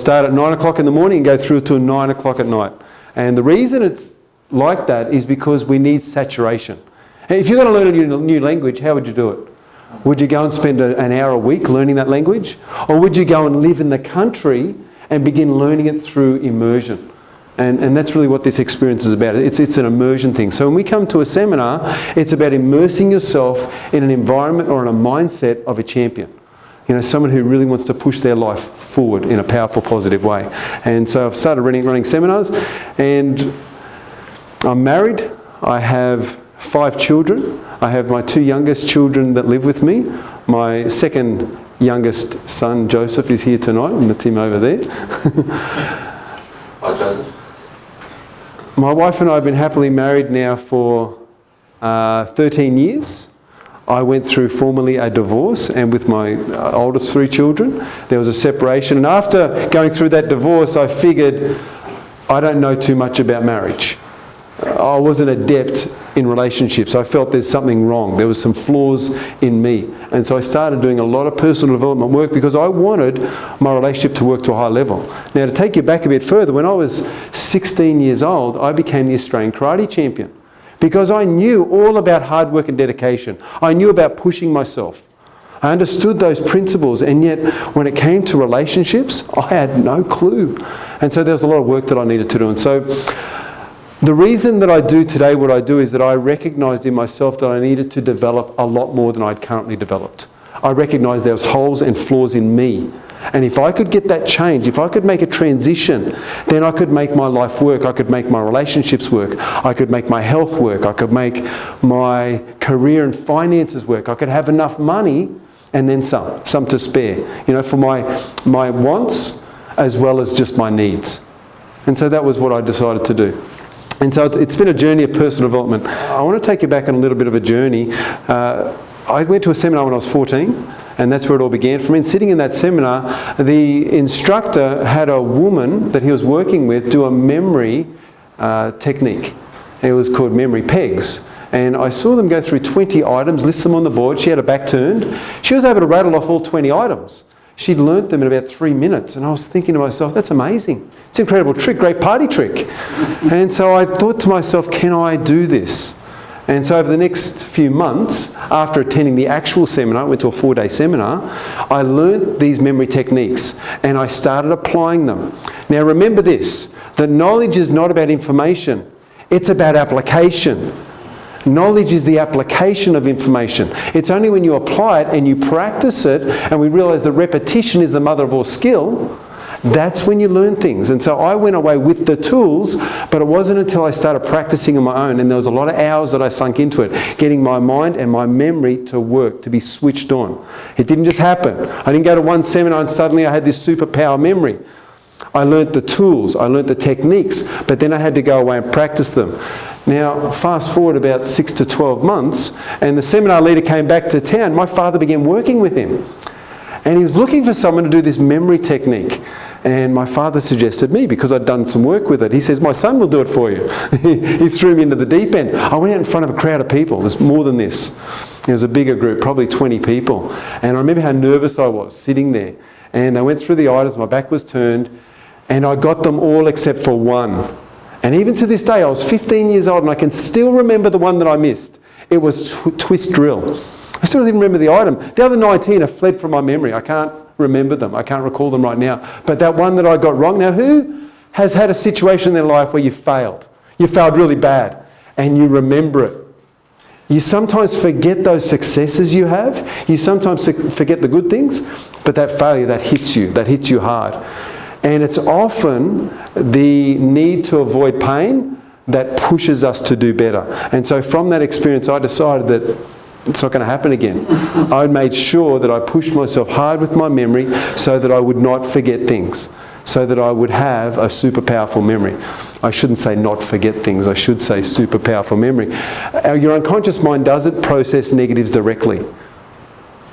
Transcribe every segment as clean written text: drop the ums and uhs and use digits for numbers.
Start at 9 o'clock in the morning and go through till 9 o'clock at night. And the reason it's like that is because we need saturation. If you're going to learn a new language, how would you do it? Would you go and spend an hour a week learning that language? Or would you go and live in the country and begin learning it through immersion? And that's really what this experience is about. It's an immersion thing. So when we come to a seminar, it's about immersing yourself in an environment or in a mindset of a champion. You know, someone who really wants to push their life forward in a powerful, positive way. And so I've started running seminars, and I'm married. I have 5 children. I have my 2 youngest children that live with me. My second youngest son, Joseph, is here tonight. That's him over there. Hi, Joseph. My wife and I have been happily married now for 13 years. I went through formally a divorce, and with my oldest 3 children, there was a separation. And after going through that divorce, I figured I don't know too much about marriage. I wasn't adept in relationships. I felt there's something wrong. There was some flaws in me. And so I started doing a lot of personal development work because I wanted my relationship to work to a high level. Now, to take you back a bit further, when I was 16 years old, I became the Australian karate champion because I knew all about hard work and dedication. I knew about pushing myself. I understood those principles, and yet when it came to relationships, I had no clue. And so there was a lot of work that I needed to do. And so the reason that I do today what I do is that I recognised in myself that I needed to develop a lot more than I'd currently developed. I recognised there was holes and flaws in me. And if I could get that change, if I could make a transition, then I could make my life work. I could make my relationships work. I could make my health work. I could make my career and finances work. I could have enough money and then some to spare, you know, for my wants as well as just my needs. And so that was what I decided to do. And so it's been a journey of personal development. I want to take you back on a little bit of a journey. I went to a seminar when I was 14, and that's where it all began for me. And sitting in that seminar, the instructor had a woman that he was working with do a memory technique. It was called memory pegs. And I saw them go through 20 items, list them on the board. She had her back turned. She was able to rattle off all 20 items. She'd learnt them in about 3 minutes. And I was thinking to myself, that's amazing. It's an incredible trick, great party trick. And so I thought to myself, can I do this? And so over the next few months, after attending the actual seminar, I went to a 4-day seminar, I learnt these memory techniques and I started applying them. Now remember this, that knowledge is not about information, it's about application. Knowledge is the application of information. It's only when you apply it and you practice it, and we realise that repetition is the mother of all skill, that's when you learn things. And so I went away with the tools, but it wasn't until I started practicing on my own, and there was a lot of hours that I sunk into it, getting my mind and my memory to work, to be switched on. It didn't just happen. I didn't go to one seminar and suddenly I had this superpower memory. I learnt the tools, I learnt the techniques, but then I had to go away and practice them. Now, fast forward about 6 to 12 months, and the seminar leader came back to town. My father began working with him. And he was looking for someone to do this memory technique. And my father suggested me because I'd done some work with it. He says, my son will do it for you. He threw me into the deep end. I went out in front of a crowd of people. There's more than this. It was a bigger group, probably 20 people. And I remember how nervous I was sitting there. And I went through the items, my back was turned, and I got them all except for one. And even to this day, I was 15 years old and I can still remember the one that I missed. It was twist drill. I still even remember the item. The other 19 have fled from my memory. I can't remember them. I can't recall them right now. But that one that I got wrong. Now, who has had a situation in their life where you failed? You failed really bad and you remember it. You sometimes forget those successes you have. You sometimes forget the good things, but that failure, that hits you hard. And it's often the need to avoid pain that pushes us to do better. And so from that experience, I decided that it's not going to happen again. I made sure that I pushed myself hard with my memory so that I would not forget things, so that I would have a super powerful memory. I shouldn't say not forget things, I should say super powerful memory. Your unconscious mind doesn't process negatives directly.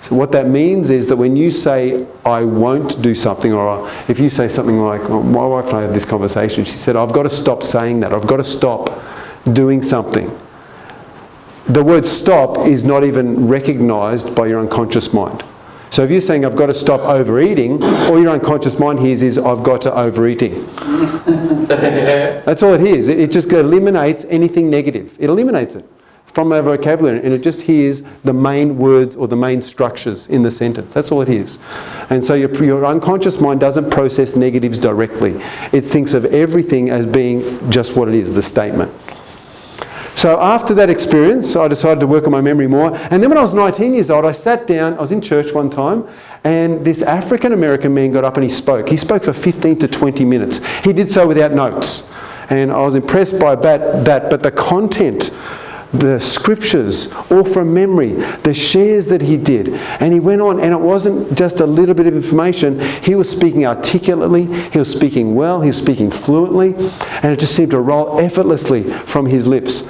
So what that means is that when you say, I won't do something, or if you say something like, my wife and I had this conversation, she said, I've got to stop saying that, I've got to stop doing something. The word stop is not even recognised by your unconscious mind. So if you're saying I've got to stop overeating, all your unconscious mind hears is I've got to overeating. That's all it hears. It just eliminates anything negative. It eliminates it from our vocabulary, and it just hears the main words or the main structures in the sentence. That's all it hears. And so your unconscious mind doesn't process negatives directly. It thinks of everything as being just what it is, the statement. So after that experience, I decided to work on my memory more. And then when I was 19 years old, I sat down, I was in church one time, and this African-American man got up and he spoke. He spoke for 15 to 20 minutes. He did so without notes. And I was impressed by that, but the content, the scriptures, all from memory, the shares that he did. And he went on, and it wasn't just a little bit of information. He was speaking articulately, he was speaking well, he was speaking fluently, and it just seemed to roll effortlessly from his lips.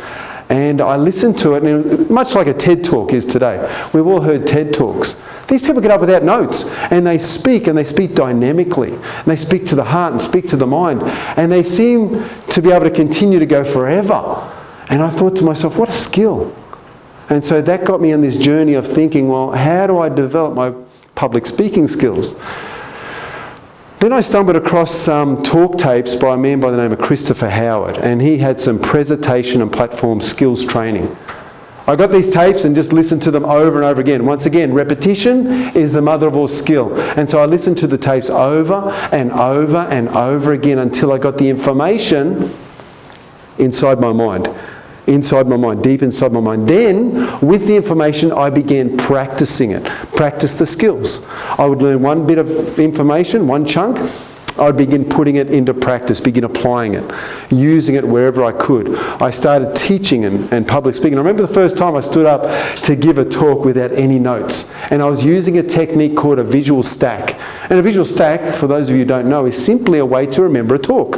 And I listened to it, and it was much like a TED Talk is today. We've all heard TED Talks. These people get up without notes, and they speak dynamically. And they speak to the heart and speak to the mind. And they seem to be able to continue to go forever. And I thought to myself, what a skill. And so that got me on this journey of thinking, well, how do I develop my public speaking skills? Then I stumbled across some talk tapes by a man by the name of Christopher Howard, and he had some presentation and platform skills training. I got these tapes and just listened to them over and over again. Once again, repetition is the mother of all skill. And so I listened to the tapes over and over and over again until I got the information inside my mind, deep inside my mind. Then, with the information, I began practicing it. Practice the skills. I would learn one bit of information, one chunk. I'd begin putting it into practice, begin applying it, using it wherever I could. I started teaching and public speaking. I remember the first time I stood up to give a talk without any notes. And I was using a technique called a visual stack. And a visual stack, for those of you who don't know, is simply a way to remember a talk.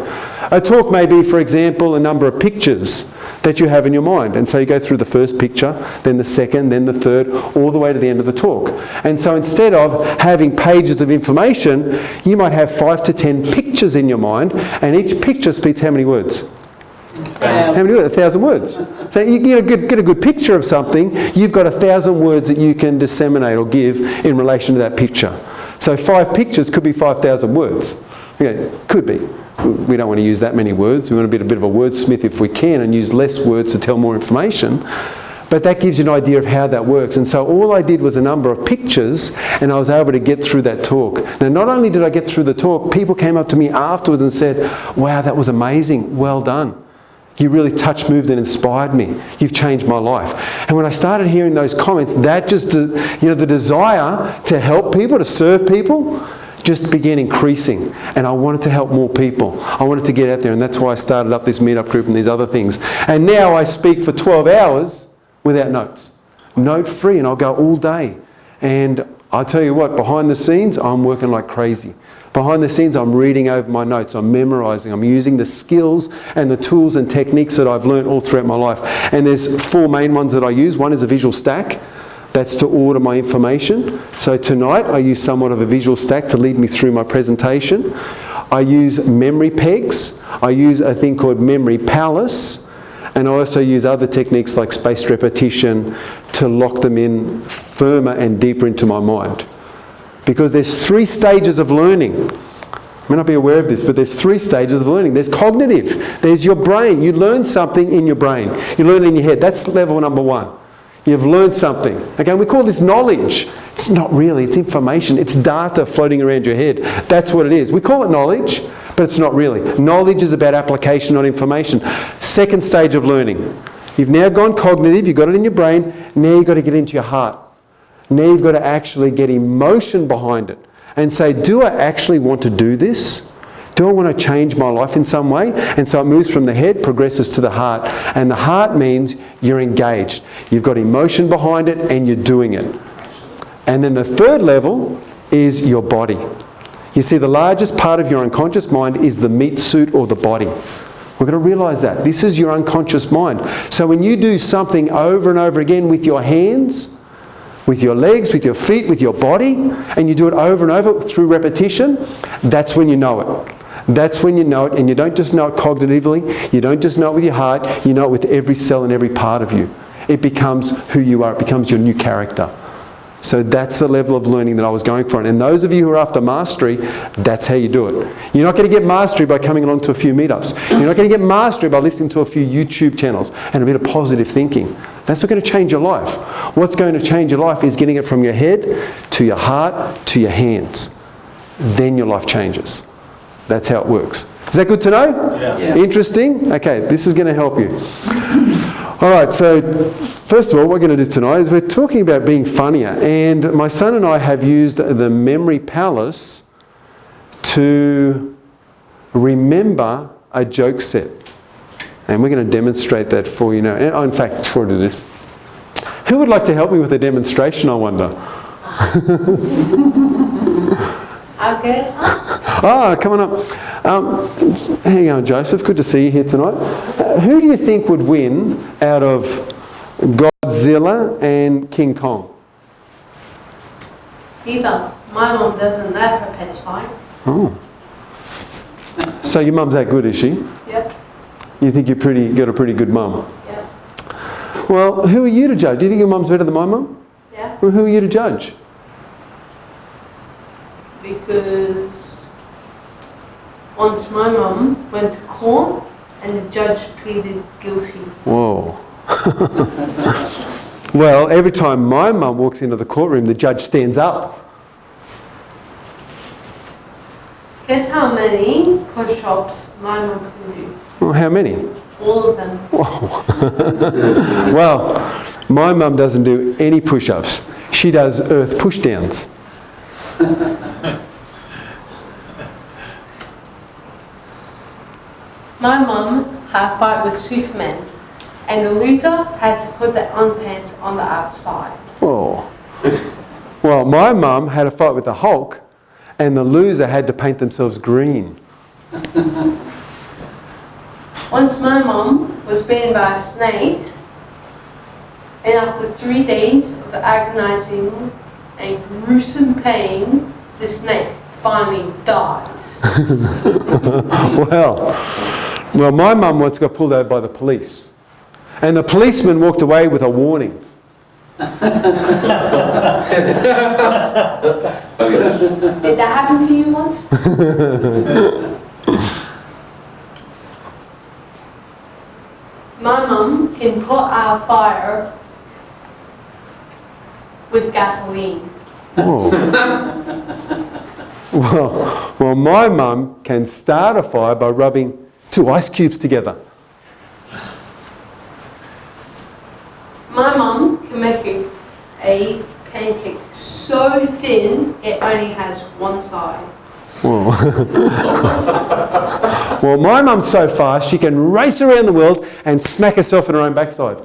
A talk may be, for example, a number of pictures that you have in your mind. And so you go through the first picture, then the second, then the third, all the way to the end of the talk. And so instead of having pages of information, you might have 5 to 10 pictures in your mind, and each picture speaks how many words? How many words? 1,000 words. So you get a good picture of something, you've got 1,000 words that you can disseminate or give in relation to that picture. So 5 pictures could be 5,000 words. Okay, could be. We don't want to use that many words. We want to be a bit of a wordsmith if we can and use less words to tell more information. But that gives you an idea of how that works. And so all I did was a number of pictures, and I was able to get through that talk. Now, not only did I get through the talk, people came up to me afterwards and said, wow, that was amazing. Well done. You really touched, moved, and inspired me. You've changed my life. And when I started hearing those comments, that just, the desire to help people, to serve people, just began increasing, and I wanted to help more people. I wanted to get out there, and that's why I started up this meetup group and these other things. And now I speak for 12 hours without notes, note free, and I'll go all day. And I'll tell you what, behind the scenes, I'm working like crazy. Behind the scenes, I'm reading over my notes, I'm memorising, I'm using the skills and the tools and techniques that I've learned all throughout my life. And there's 4 main ones that I use. One is a visual stack. That's to order my information. So tonight I use somewhat of a visual stack to lead me through my presentation. I use memory pegs. I use a thing called memory palace. And I also use other techniques like spaced repetition to lock them in firmer and deeper into my mind. Because there's 3 stages of learning. You may not be aware of this, but there's 3 stages of learning. There's cognitive. There's your brain. You learn something in your brain. You learn it in your head. That's level number 1. You've learned something. Okay, we call this knowledge. It's not really, it's information. It's data floating around your head. That's what it is. We call it knowledge, but it's not really. Knowledge is about application, not information. Second stage of learning. You've now gone cognitive, you've got it in your brain, now you've got to get into your heart. Now you've got to actually get emotion behind it and say, do I actually want to do this? Do I want to change my life in some way? And so it moves from the head, progresses to the heart. And the heart means you're engaged. You've got emotion behind it and you're doing it. And then the third level is your body. You see, the largest part of your unconscious mind is the meat suit or the body. We're going to realise that. This is your unconscious mind. So when you do something over and over again with your hands, with your legs, with your feet, with your body, and you do it over and over through repetition, that's when you know it. That's when you know it, and you don't just know it cognitively, you don't just know it with your heart, you know it with every cell and every part of you. It becomes who you are, it becomes your new character. So that's the level of learning that I was going for. And those of you who are after mastery, that's how you do it. You're not going to get mastery by coming along to a few meetups. You're not going to get mastery by listening to a few YouTube channels and a bit of positive thinking. That's not going to change your life. What's going to change your life is getting it from your head to your heart to your hands. Then your life changes. That's how it works. Is that good to know? Yeah. Interesting? Okay, this is going to help you. All right, so first of all, what we're going to do tonight is we're talking about being funnier. And my son and I have used the Memory Palace to remember a joke set. And we're going to demonstrate that for you now. And, in fact, before I do this, who would like to help me with a demonstration, I wonder? Okay. Ah, come on up. How you going, Joseph? Good to see you here tonight. Who do you think would win out of Godzilla and King Kong? Either. My mum doesn't let her pets fight. Oh. So your mum's that good, is she? Yep. You think you've got a pretty good mum? Yep. Well, who are you to judge? Do you think your mum's better than my mum? Yeah. Well, who are you to judge? Because once my mum went to court and the judge pleaded guilty. Whoa. Well, every time my mum walks into the courtroom, the judge stands up. Guess how many push-ups my mum can do? Well, how many? All of them. Whoa. Well, my mum doesn't do any push-ups. She does earth push-downs. My mum had a fight with Superman, and the loser had to put the underpants on the outside. Whoa. Well, my mum had a fight with the Hulk, and the loser had to paint themselves green. Once my mum was bitten by a snake, and after 3 days of agonizing and gruesome pain, the snake finally dies. Well, my mum once got pulled over by the police, and the policeman walked away with a warning. Did that happen to you once? My mum can put out a fire with gasoline. Whoa. Well, my mum can start a fire by rubbing 2 ice cubes together. My mum can make a pancake so thin it only has one side. Whoa. Well, my mum's so fast she can race around the world and smack herself in her own backside.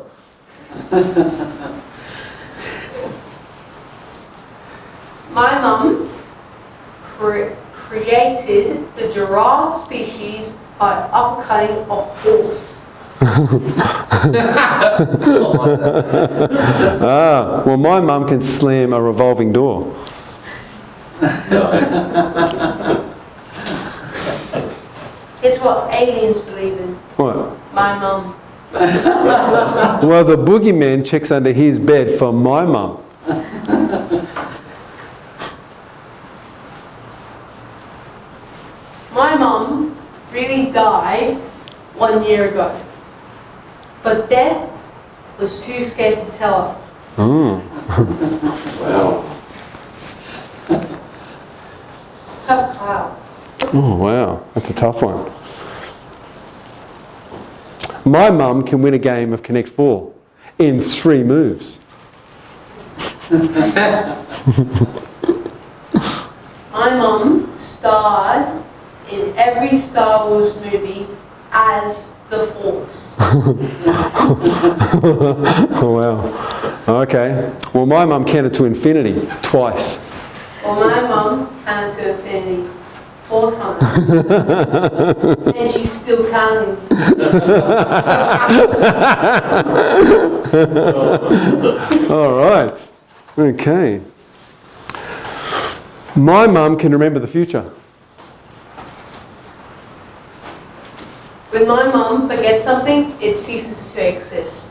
My mum created the giraffe species by uppercutting a horse. Well, my mum can slam a revolving door. Guess what aliens believe in? What? My mum. Well, the boogeyman checks under his bed for my mum. My mum really died 1 year ago, but Dad was too scared to tell her. Oh. Wow. Wow. Oh, wow. That's a tough one. My mum can win a game of Connect 4 in 3 moves. My mum starred in every Star Wars movie as the Force. Oh, wow. Okay. Well, my mum counted to infinity twice. Well, my mum counted to infinity 4 times. And she's still counting. All right. Okay. My mum can remember the future. When my mum forgets something, it ceases to exist.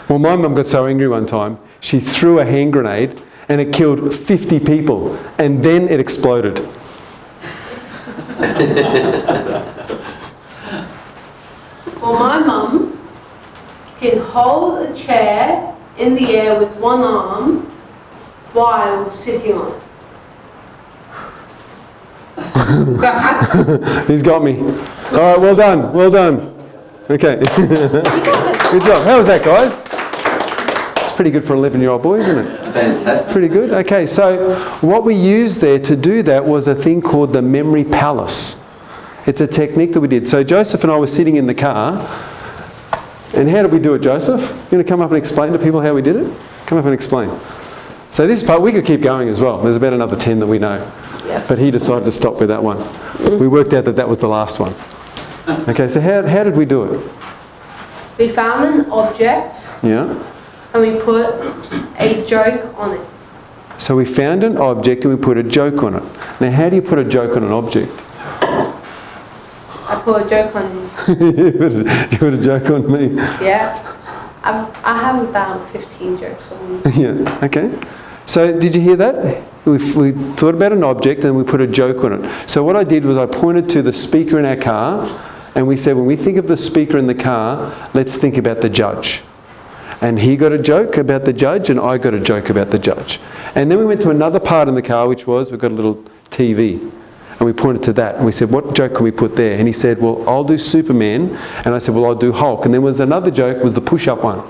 Well, my mum got so angry one time, she threw a hand grenade and it killed 50 people, and then it exploded. Well, my mum can hold a chair in the air with one arm while sitting on it. He's got me. All right, well done, well done. Okay. Good job. How was that, guys? It's pretty good for 11-year-old boy, isn't it? Fantastic. Pretty good. Okay, so what we used there to do that was a thing called the memory palace. It's a technique that we did. So Joseph and I were sitting in the car, and how did we do it, Joseph? You going to come up and explain to people how we did it? Come up and explain. So this part, we could keep going as well. There's about another 10 that we know. Yeah. But he decided to stop with that one. We worked out that that was the last one. Okay, so how did we do it? We found an object Yeah. and we put a joke on it. So we found an object and we put a joke on it. Now, how do you put a joke on an object? I put a joke on you. You put a joke on me. Yeah. I have about 15 jokes on you. Yeah, okay. So did you hear that? We thought about an object and we put a joke on it. So what I did was I pointed to the speaker in our car and we said, when we think of the speaker in the car, let's think about the judge. And he got a joke about the judge and I got a joke about the judge. And then we went to another part in the car, which was we've got a little TV. And we pointed to that and we said, what joke can we put there? And he said, well, I'll do Superman. And I said, well, I'll do Hulk. And then there was another joke, was the push-up one.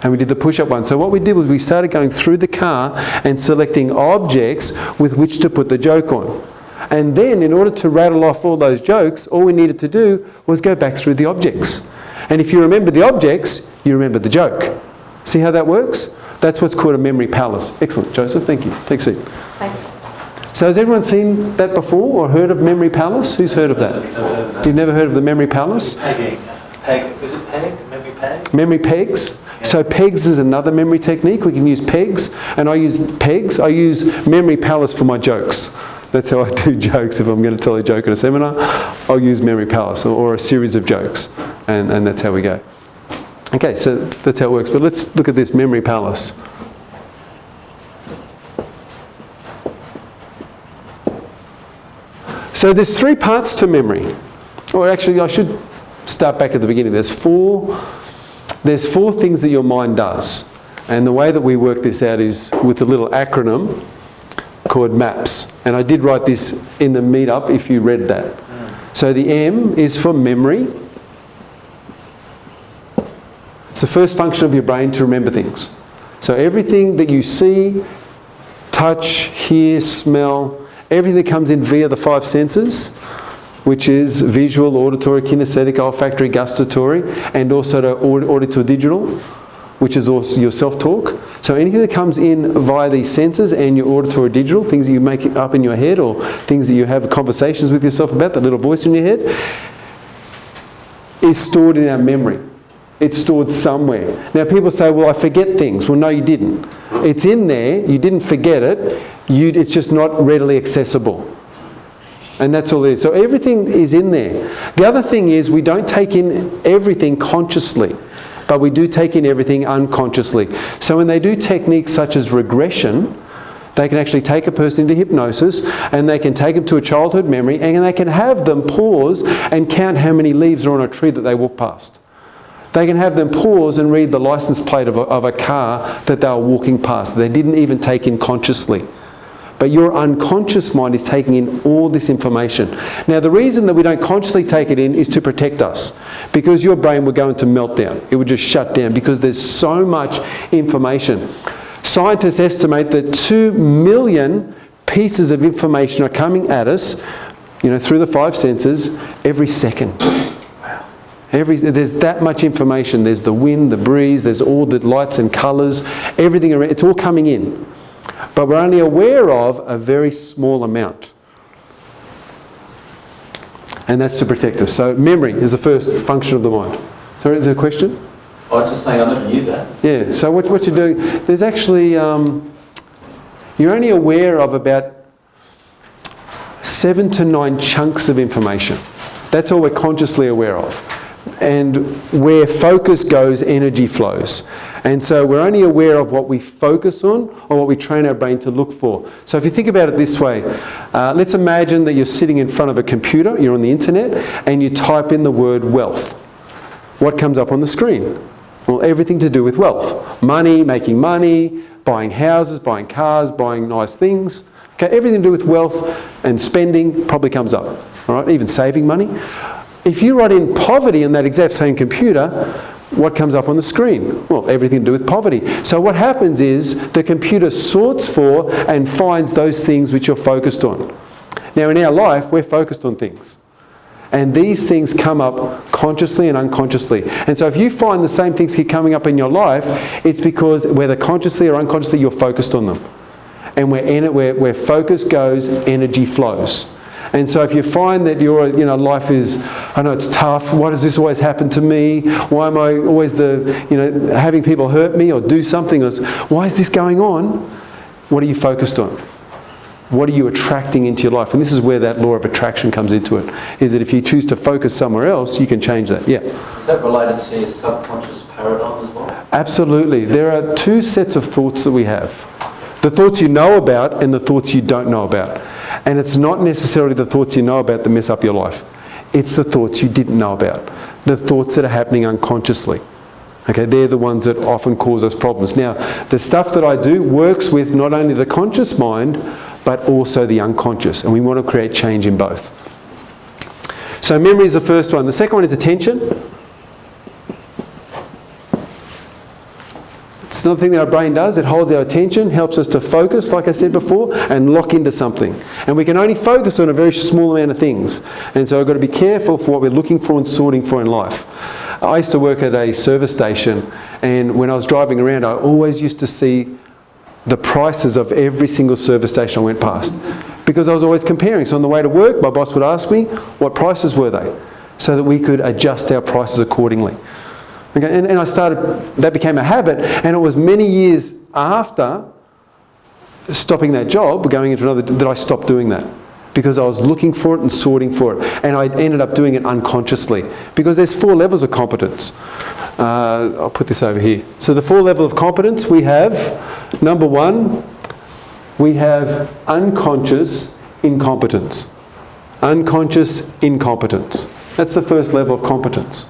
And we did the push-up one. So what we did was we started going through the car and selecting objects with which to put the joke on. And then in order to rattle off all those jokes, all we needed to do was go back through the objects. And if you remember the objects, you remember the joke. See how that works? That's what's called a memory palace. Excellent, Joseph. Thank you. Take a seat. Thanks. So has everyone seen that before or heard of memory palace? Who's heard of that? You've never heard of the memory palace? Pegging. Peg. Is it peg? Memory peg? Memory pegs. So pegs is another memory technique. We can use pegs, and I use pegs. I use memory palace for my jokes. That's how I do jokes. If I'm going to tell a joke at a seminar, I'll use memory palace or a series of jokes, and that's how we go. Okay, so that's how it works. But let's look at this memory palace. So there's 3 parts to memory. Or actually, I should start back at the beginning. There's four things that your mind does. And the way that we work this out is with a little acronym called MAPS. And I did write this in the meetup if you read that. So the M is for memory. It's the first function of your brain to remember things. So everything that you see, touch, hear, smell, everything that comes in via the 5 senses, which is visual, auditory, kinesthetic, olfactory, gustatory, and also the auditory-digital, which is also your self-talk. So anything that comes in via these senses and your auditory-digital, things that you make up in your head or things that you have conversations with yourself about, that little voice in your head, is stored in our memory. It's stored somewhere. Now people say, well, I forget things. Well, no, you didn't. It's in there. You didn't forget it. It's just not readily accessible. And that's all it is. So everything is in there. The other thing is we don't take in everything consciously, but we do take in everything unconsciously. So when they do techniques such as regression, they can actually take a person into hypnosis and they can take them to a childhood memory and they can have them pause and count how many leaves are on a tree that they walk past. They can have them pause and read the license plate of a car that they were walking past. They didn't even take in consciously. But your unconscious mind is taking in all this information. Now the reason that we don't consciously take it in is to protect us. Because your brain would go into meltdown. It would just shut down because there's so much information. Scientists estimate that 2 million pieces of information are coming at us, through the 5 senses every second. There's that much information. There's the wind, the breeze, there's all the lights and colours, everything around. It's all coming in. But we're only aware of a very small amount. And that's to protect us. So memory is the first function of the mind. Sorry, is there a question? I was just saying, I never knew that. Yeah, so what you're doing, there's actually, you're only aware of about 7 to 9 chunks of information. That's all we're consciously aware of. And where focus goes, energy flows. And so we're only aware of what we focus on or what we train our brain to look for. So if you think about it this way, let's imagine that you're sitting in front of a computer, you're on the internet, and you type in the word wealth. What comes up on the screen? Well, everything to do with wealth. Money, making money, buying houses, buying cars, buying nice things. Okay, everything to do with wealth and spending probably comes up. All right, even saving money. If you write in poverty on that exact same computer, what comes up on the screen? Well, everything to do with poverty. So what happens is the computer sorts for and finds those things which you're focused on. Now in our life, we're focused on things. And these things come up consciously and unconsciously. And so if you find the same things keep coming up in your life, it's because whether consciously or unconsciously, you're focused on them. And where focus goes, energy flows. And so if you find that your life is, I know it's tough, why does this always happen to me? Why am I always having people hurt me or do something? Or why is this going on? What are you focused on? What are you attracting into your life? And this is where that law of attraction comes into it, is that if you choose to focus somewhere else, you can change that. Yeah. Is that related to your subconscious paradigm as well? Absolutely. There are two sets of thoughts that we have. The thoughts you know about and the thoughts you don't know about. And it's not necessarily the thoughts you know about that mess up your life. It's the thoughts you didn't know about. The thoughts that are happening unconsciously. Okay, they're the ones that often cause us problems. Now, the stuff that I do works with not only the conscious mind, but also the unconscious. And we want to create change in both. So memory is the first one. The second one is attention. It's another thing that our brain does. It holds our attention, helps us to focus, like I said before, and lock into something. And we can only focus on a very small amount of things. And so I've got to be careful for what we're looking for and sorting for in life. I used to work at a service station, and when I was driving around, I always used to see the prices of every single service station I went past. Because I was always comparing. So on the way to work, my boss would ask me, what prices were they? So that we could adjust our prices accordingly. Okay, and that became a habit, and it was many years after stopping that job, going into another, that I stopped doing that. Because I was looking for it and sorting for it. And I ended up doing it unconsciously. Because there's 4 levels of competence. I'll put this over here. So the 4 levels of competence we have, number 1, we have unconscious incompetence. Unconscious incompetence. That's the first level of competence.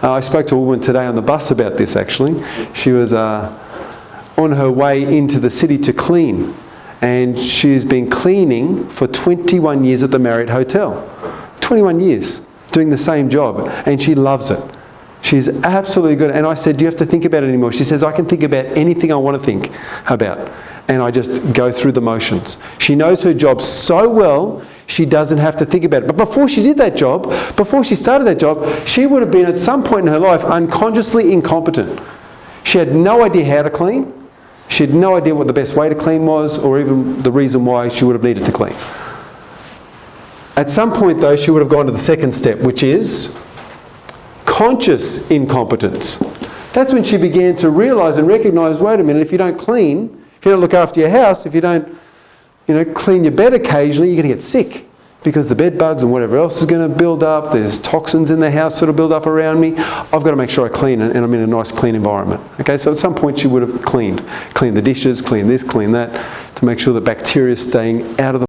I spoke to a woman today on the bus about this actually. She was on her way into the city to clean. And she's been cleaning for 21 years at the Marriott Hotel. 21 years doing the same job. And she loves it. She's absolutely good. And I said, do you have to think about it anymore? She says, I can think about anything I want to think about. And I just go through the motions. She knows her job so well, she doesn't have to think about it. But before she did that job, before she started that job, she would have been at some point in her life unconsciously incompetent. She had no idea how to clean. She had no idea what the best way to clean was, or even the reason why she would have needed to clean. At some point though, she would have gone to the second step, which is conscious incompetence. That's when she began to realise and recognise, wait a minute, if you don't clean, if you don't look after your house, if you don't clean your bed occasionally, you're going to get sick. Because the bed bugs and whatever else is going to build up, there's toxins in the house that will build up around me. I've got to make sure I clean it and I'm in a nice clean environment. Okay, so at some point she would have cleaned the dishes, cleaned this, cleaned that, to make sure that bacteria is staying out of the